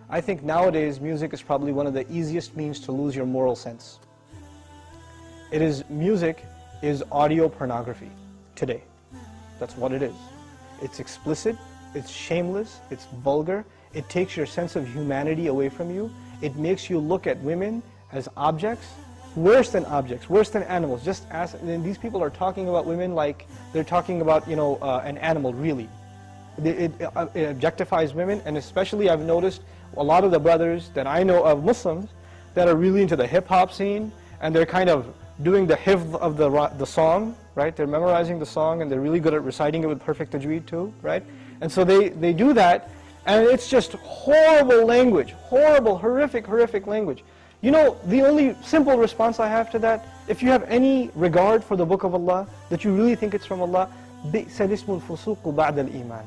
I think nowadays music is probably one of the easiest means to lose your moral sense. Music is audio pornography today. That's what it is. It's explicit, it's shameless, it's vulgar, it takes your sense of humanity away from you, it makes you look at women as objects, worse than animals. Just as, and these people are talking about women like they're talking about, an animal, really. It objectifies women, and especially I've noticed a lot of the brothers that I know of, Muslims, that are really into the hip-hop scene, and they're kind of doing the hifz of the song, right? They're memorizing the song, and they're really good at reciting it with perfect tajweed too, right? And so they do that, and it's just horrible language, horrible, horrific language. The only simple response I have to that, if you have any regard for the Book of Allah, that you really think it's from Allah, بِئْسَ الْإِسْمُ الْفُسُوقُ بَعْدَ الْإِيمَانِ.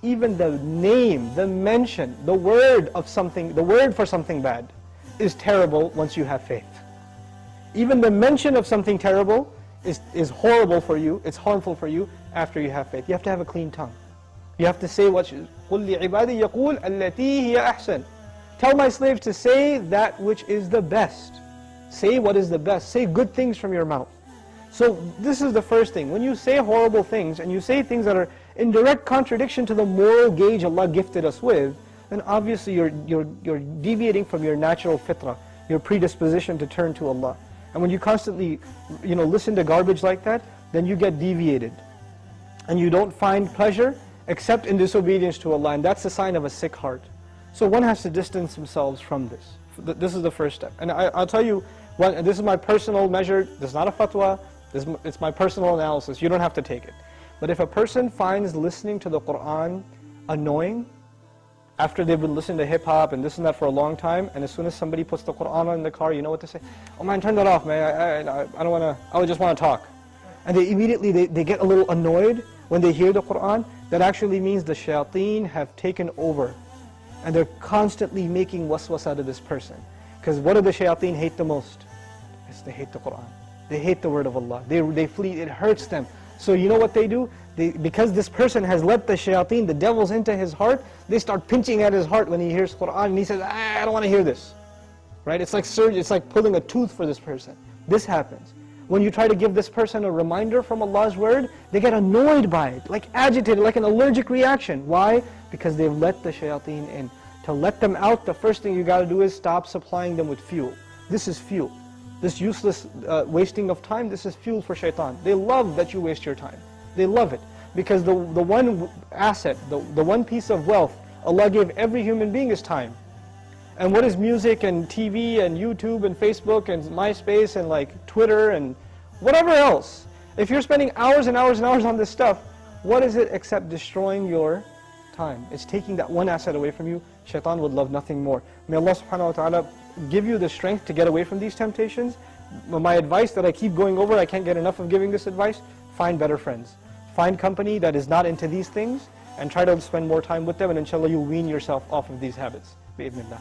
Even the name, the mention, the word for something bad is terrible once you have faith. Even the mention of something terrible is horrible for you, it's harmful for you after you have faith. You have to have a clean tongue. You have to say what قُلْ لِعِبَادِي يَقُولْ الَّتِي هِيَ أَحْسَنُ. Tell my slaves to say that which is the best. Say what is the best. Say good things from your mouth. So this is the first thing. When you say horrible things and you say things that are in direct contradiction to the moral gauge Allah gifted us with, then obviously you're deviating from your natural fitrah, your predisposition to turn to Allah. And when you constantly listen to garbage like that, then you get deviated. And you don't find pleasure except in disobedience to Allah, and that's a sign of a sick heart. So one has to distance themselves from this. This is the first step. And I'll tell you, this is my personal measure, this is not a fatwa, it's my personal analysis, you don't have to take it. But if a person finds listening to the Qur'an annoying, after they've been listening to hip-hop and this and that for a long time, and as soon as somebody puts the Qur'an on in the car, you know what to say? Oh man, turn that off, man, I don't want to, I just want to talk. And they immediately, they get a little annoyed when they hear the Qur'an. That actually means the shayateen have taken over. And they're constantly making waswas out of this person. Because what do the shayateen hate the most? Yes, they hate the Qur'an. They hate the word of Allah. They flee, it hurts them. So you know what they do? Because this person has let the shayateen, the devils, into his heart, they start pinching at his heart when he hears Qur'an, and he says, I don't want to hear this. Right? It's like surgery, it's like pulling a tooth for this person. This happens. When you try to give this person a reminder from Allah's word, they get annoyed by it, like agitated, like an allergic reaction. Why? Because they've let the shayateen in. To let them out, the first thing you got to do is stop supplying them with fuel. This is fuel. This useless wasting of time, this is fuel for shaitan. They love that you waste your time. They love it. Because the one asset, the one piece of wealth Allah gave every human being is time. And what is music and TV and YouTube and Facebook and MySpace and like Twitter and whatever else? If you're spending hours and hours and hours on this stuff, what is it except destroying your time? It's taking that one asset away from you. Shaitan would love nothing more. May Allah subhanahu wa ta'ala give you the strength to get away from these temptations. My advice that I keep going over, I can't get enough of giving this advice, find better friends. Find company that is not into these things and try to spend more time with them, and inshallah you'll wean yourself off of these habits. Bi-idhnillah.